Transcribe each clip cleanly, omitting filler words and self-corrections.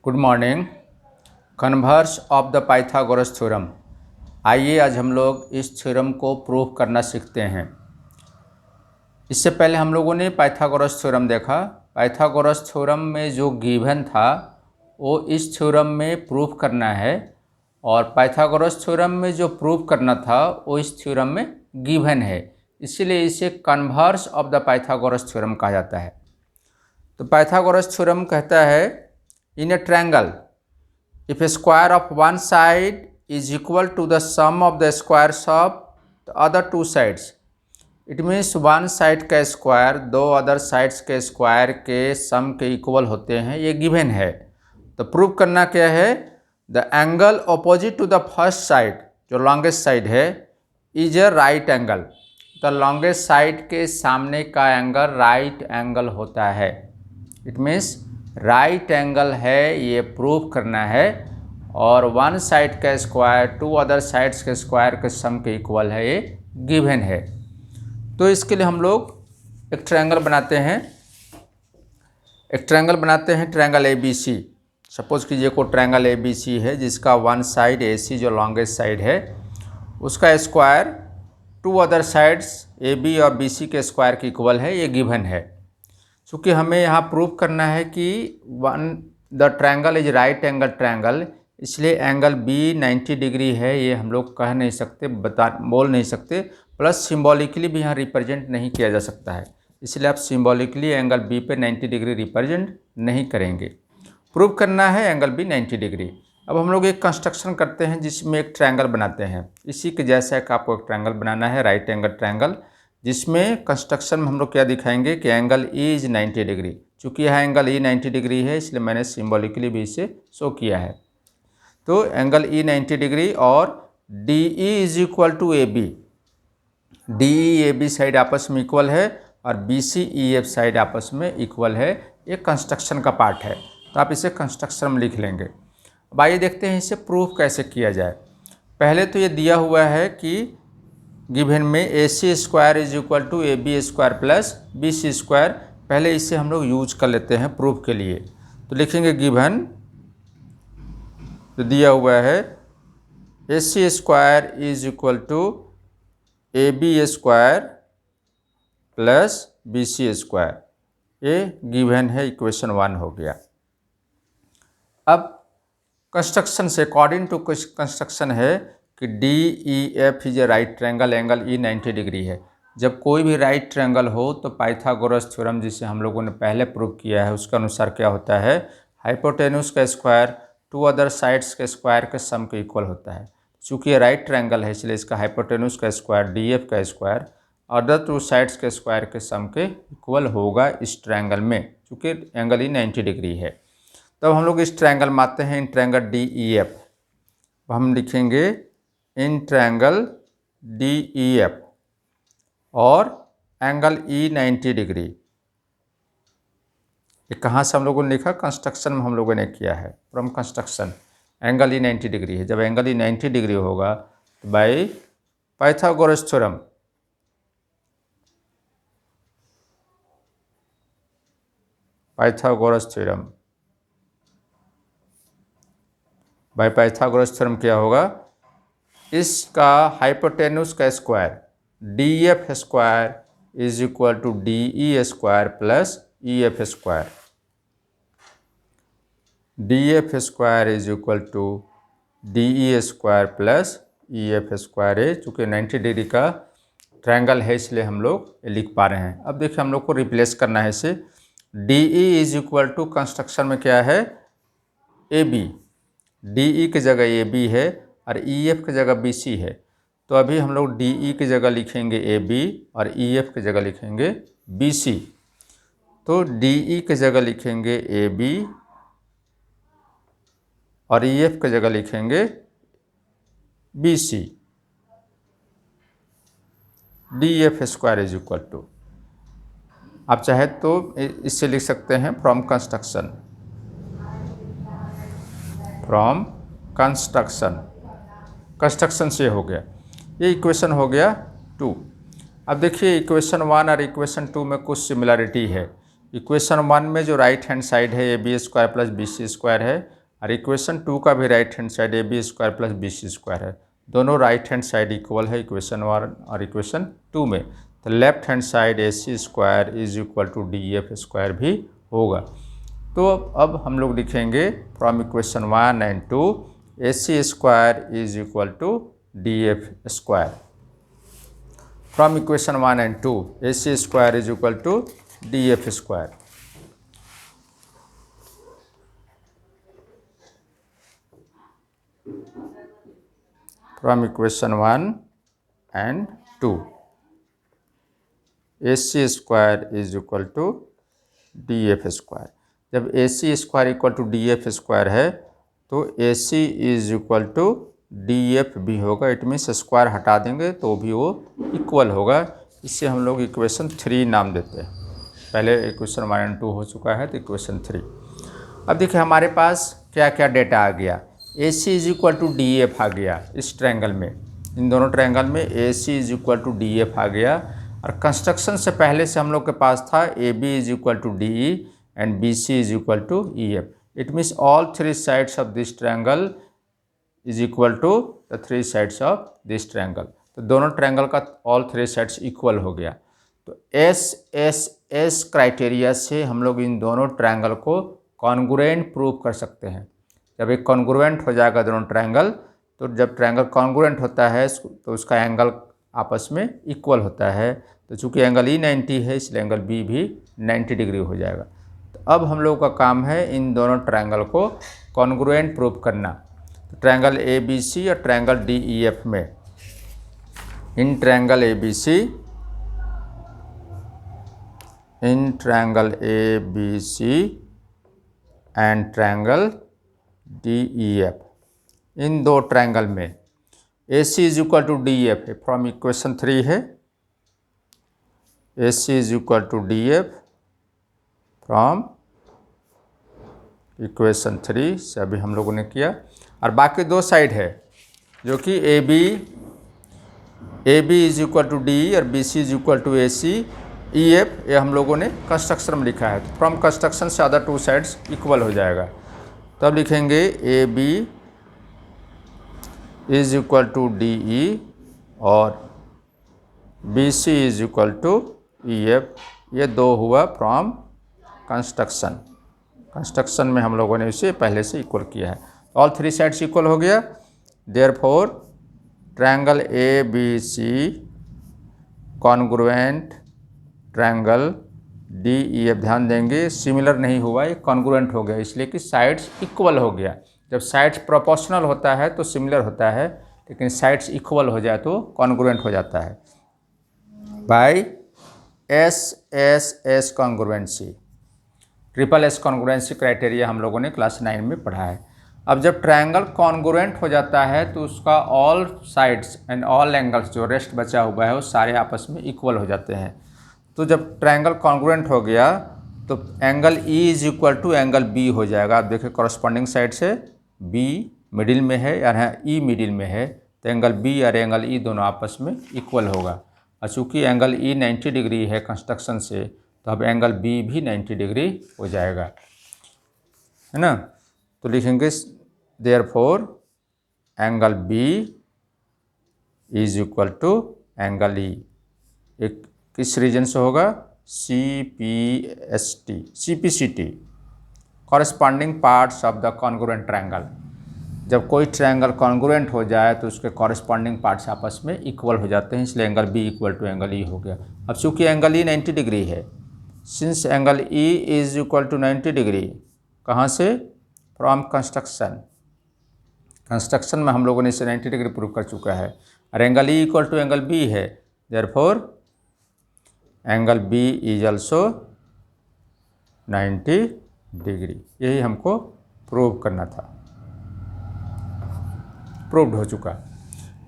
Good morning. Converse of the Pythagoras theorem. आइए आज हम लोग इस थ्योरम को प्रूव करना सीखते हैं। इससे पहले हम लोगों ने पाइथागोरस थ्योरम देखा। पाइथागोरस थ्योरम में जो गिवन था वो इस थ्योरम में प्रूव करना है, और पाइथागोरस थ्योरम में जो प्रूव करना था वो इस थ्योरम में गिवन है, इसीलिए इसे converse of the Pythagoras theorem कहा जाता है। तो पाइथागोरस थ्योरम कहता है, in a triangle if a square of one side is equal to the sum of the squares of the other two sides, it means one side का square दो other sides के square के सम के equal होते हैं, ये given है। तो प्रूव करना क्या है, the angle opposite to the first side, जो लॉन्गेस्ट साइड है, is a right angle. The longest side के सामने का एंगल राइट एंगल होता है। इट मीन्स राइट एंगल है, ये प्रूव करना है। और वन साइड का स्क्वायर टू अदर साइड्स के स्क्वायर के सम के इक्वल है, ये गिवन है। तो इसके लिए हम लोग एक ट्रायंगल बनाते हैं। Triangle A B C. Suppose कीजिए कोई ट्रायंगल ए बी सी है जिसका वन साइड ए सी जो लॉन्गेस्ट साइड है उसका square to other sides A B और बी सी के स्क्वायर के इक्वल है, ये गिवन है। चूँकि हमें यहाँ प्रूव करना है कि the triangle is right angle triangle, इसलिए एंगल बी 90 डिग्री है, ये हम लोग कह नहीं सकते, बोल नहीं सकते। प्लस सिंबॉलिकली भी यहाँ रिप्रेजेंट नहीं किया जा सकता है, इसलिए आप सिंबॉलिकली एंगल बी पे 90 डिग्री रिप्रेजेंट नहीं करेंगे। प्रूव करना है एंगल बी 90 डिग्री। अब हम लोग एक कंस्ट्रक्शन करते हैं जिसमें एक ट्रायंगल बनाते हैं। इसी के जैसा एक आपको एक ट्रायंगल बनाना है, राइट एंगल ट्रायंगल, जिसमें कंस्ट्रक्शन में हम लोग क्या दिखाएंगे कि एंगल ई इज 90 डिग्री। चूँकि यहाँ एंगल ई 90 डिग्री है, इसलिए मैंने सिंबॉलिकली भी इसे शो किया है। तो एंगल ई 90 डिग्री और D E is equal to A B. D E A B side आपस में इक्वल है और B C E F side आपस में इक्वल है। ये कंस्ट्रक्शन का पार्ट है, तो आप इसे कंस्ट्रक्शन में लिख लेंगे। अब आइए देखते हैं इसे प्रूफ कैसे किया जाए। पहले तो ये दिया हुआ है कि गिवन में A C square is equal to A B square plus B C square. पहले इसे हम लोग यूज कर लेते हैं प्रूफ के लिए। तो लिखेंगे गिवन, तो दिया हुआ है A C square is equal to A B square plus B C square, ये गिवन है, इक्वेशन 1 हो गया। अब कंस्ट्रक्शन से अकॉर्डिंग टू कंस्ट्रक्शन है कि D E F is a right triangle, angle E 90 degree है। जब कोई भी राइट ट्रायंगल हो तो पाइथागोरस थ्योरम जिसे हम लोगों ने पहले प्रूव किया है उसके अनुसार क्या होता है, हाइपोटेन्यूस का स्क्वायर टू अदर साइड्स के स्क्वायर के सम के इक्वल होता है। चूँकि ये राइट ट्रायंगल है इसलिए इसका हाइपोटेन्यूस का स्क्वायर डी एफ का स्क्वायर अदर टू साइड्स के स्क्वायर के सम के इक्वल होगा इस ट्रायंगल में, चूँकि एंगल ई 90 डिग्री है। तब हम लोग इस ट्रायंगल मानते हैं, in triangle D E F. हम लिखेंगे in triangle D E F और एंगल ई 90 डिग्री। ये कहाँ से हम लोगों ने लिखा, कंस्ट्रक्शन में हम लोगों ने किया है। From construction angle E 90 degree है। जब एंगल ई 90 डिग्री होगा तो by Pythagoras theorem by Pythagoras theorem क्या होगा, इसका हाइपोटेन्यूस का square D F square is equal to D E square plus E F square. D F square is equal to D E square plus E F square है। चूँकि 90 degree का triangle है इसलिए हम लोग लिख पा रहे हैं। अब देखिए हम लोग को रिप्लेस करना है इसे। D E is equal to construction में क्या है, ए बी। डी ई की जगह ए बी है और ई एफ की जगह बी सी है। तो अभी हम लोग डी ई की जगह लिखेंगे ए बी और ई एफ की जगह लिखेंगे बी सी। तो डी ई की जगह लिखेंगे ए बी और ई एफ की जगह लिखेंगे B C. D F square is equal to, आप चाहे तो इससे लिख सकते हैं फ्रॉम कंस्ट्रक्शन से हो गया। ये इक्वेशन हो गया 2। अब देखिए इक्वेशन 1 और इक्वेशन 2 में कुछ सिमिलरिटी है। इक्वेशन 1 में जो राइट हैंड साइड है A B square plus B C square है, और इक्वेशन 2 का भी right hand side A B square plus B C square है। दोनों राइट हैंड साइड इक्वल है इक्वेशन 1 और इक्वेशन 2 में। तो left hand side A C square is equal to D F square भी होगा। तो अब हम लोग लिखेंगे from equation 1 and 2 A C square is equal to D F square. From equation 1 and 2 A C square is equal to D F square. From equation 1 and 2 A C square is equal to D F square. जब A C square equal to D F square है तो A C is equal to D F भी होगा। It means square हटा देंगे तो भी वो इक्वल होगा। इससे हम लोग इक्वेशन 3 नाम देते हैं। पहले इक्वेशन 1 एंड 2 हो चुका है तो इक्वेशन 3। अब देखिए हमारे पास क्या क्या डेटा आ गया। A C is equal to D F आ गया इस ट्रायंगल में, इन दोनों ट्रायंगल में A C is equal to D F आ गया। और कंस्ट्रक्शन से पहले से हम लोग के पास था A B is equal to D E and B C is equal to E F. It means all 3 sides of this triangle is equal to the 3 sides of this triangle. तो दोनों ट्रायंगल का all 3 sides equal हो गया। तो S criteria से हम लोग इन दोनों ट्रायंगल को कॉन्ग्रुएंट प्रूव कर सकते हैं। जब एक कॉन्ग्रुएंट हो जाएगा दोनों ट्रायंगल, तो जब ट्रायंगल कॉन्ग्रुएंट होता है तो उसका एंगल आपस में इक्वल होता है। तो चूंकि एंगल ई 90 है इसलिए एंगल बी भी 90 डिग्री हो जाएगा। तो अब हम लोग का काम है इन दोनों ट्रायंगल को कॉन्ग्रुएंट प्रूव करना। तो ट्रायंगल ए बी सी और ट्रायंगल डी ई एफ में, in triangle A B C, in triangle A B C and triangle D E F, इन दो ट्रायंगल में A C is equal to D F है। From equation 3 है A C is equal to D F from equation 3 से अभी हम लोगों ने किया। और बाकी दो साइड है जो कि A B is equal to D और B C is equal to A C E F, ये हम लोगों ने कंस्ट्रक्शन में लिखा है। तो फ्रॉम कंस्ट्रक्शन से अदर 2 साइड्स इक्वल हो जाएगा। तब लिखेंगे A B is equal to D E और B C is equal to E F. ये दो हुआ फ्रॉम कंस्ट्रक्शन। कंस्ट्रक्शन में हम लोगों ने इसे पहले से इक्वल किया है। ऑल 3 साइड्स इक्वल हो गया। Therefore triangle A B C congruent triangle D E F, ध्यान देंगे सिमिलर नहीं हुआ, ये कॉन्ग्रुएंट हो गया इसलिए कि साइड्स इक्वल हो गया। जब साइड्स प्रोपोर्शनल होता है तो सिमिलर होता है, लेकिन साइड्स इक्वल हो जाए तो कॉन्ग्रुएंट हो जाता है by S congruency. Triple S congruency criteria हम लोगों ने क्लास 9 में पढ़ा है। अब जब ट्रायंगल कॉन्ग्रुएंट हो जाता है तो उसका all sides and all angles, जो रेस्ट बचा हुआ है वो सारे आपस में इक्वल हो जाते हैं। तो जब ट्रायंगल कॉन्ग्रुएंट हो गया तो angle E is equal to angle B हो जाएगा। आप देखिए कॉरस्पॉन्डिंग साइड से बी मिडिल में है या ई मिडिल में है, तो एंगल बी और एंगल ई दोनों आपस में इक्वल होगा। और चूँकि एंगल ई 90 डिग्री है कंस्ट्रक्शन से, तो अब एंगल बी भी 90 डिग्री हो जाएगा, है ना। तो लिखेंगे therefore angle B is equal to angle E. एक किस रीजन से होगा? CPCT, corresponding parts of the congruent triangle. जब कोई ट्रायंगल कॉन्ग्रुएंट हो जाए तो उसके कॉरस्पॉन्डिंग पार्ट्स आपस में इक्वल हो जाते हैं, इसलिए angle B equal to angle E हो गया। अब चूँकि एंगल ई 90 डिग्री है, since angle E is equal to 90 degree, कहाँ से? From construction. कंस्ट्रक्शन में हम लोगों ने इसे 90 डिग्री प्रूव कर चुका है। और angle E equal to angle B है, therefore angle B is also 90 degree. यही हमको प्रूव करना था, प्रूव्ड हो चुका।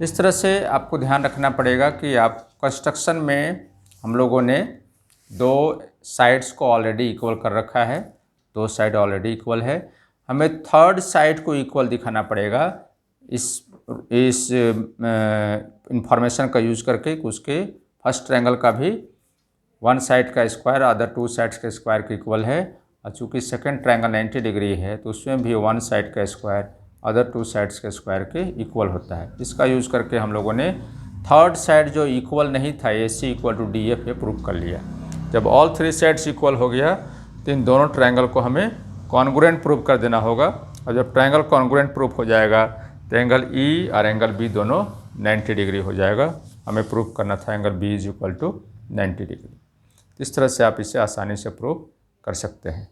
इस तरह से आपको ध्यान रखना पड़ेगा कि आप कंस्ट्रक्शन में हम लोगों ने 2 साइड्स को ऑलरेडी इक्वल कर रखा है, 2 साइड ऑलरेडी इक्वल है। हमें थर्ड साइड को इक्वल दिखाना पड़ेगा इस इंफॉर्मेशन का यूज़ करके, उसके फर्स्ट ट्रायंगल का भी वन साइड का स्क्वायर अदर टू साइड्स के स्क्वायर के इक्वल है, और चूँकि सेकेंड ट्रायंगल 90 डिग्री है तो उसमें भी वन साइड का स्क्वायर अदर टू साइड्स के स्क्वायर के इक्वल होता है। इसका यूज़ करके हम लोगों ने थर्ड साइड जो इक्वल नहीं था AC इक्वल टू DF ये प्रूव कर लिया। जब ऑल थ्री साइड्स इक्वल हो गया तो इन दोनों ट्रायंगल को हमें कॉन्ग्रुएंट प्रूव कर देना होगा, और जब ट्रायंगल कॉन्ग्रुएंट प्रूफ हो जाएगा तो एंगल E और एंगल B दोनों 90 डिग्री हो जाएगा। हमें प्रूफ करना था angle B is equal to 90 degree. इस तरह से आप इसे आसानी से प्रूव कर सकते हैं।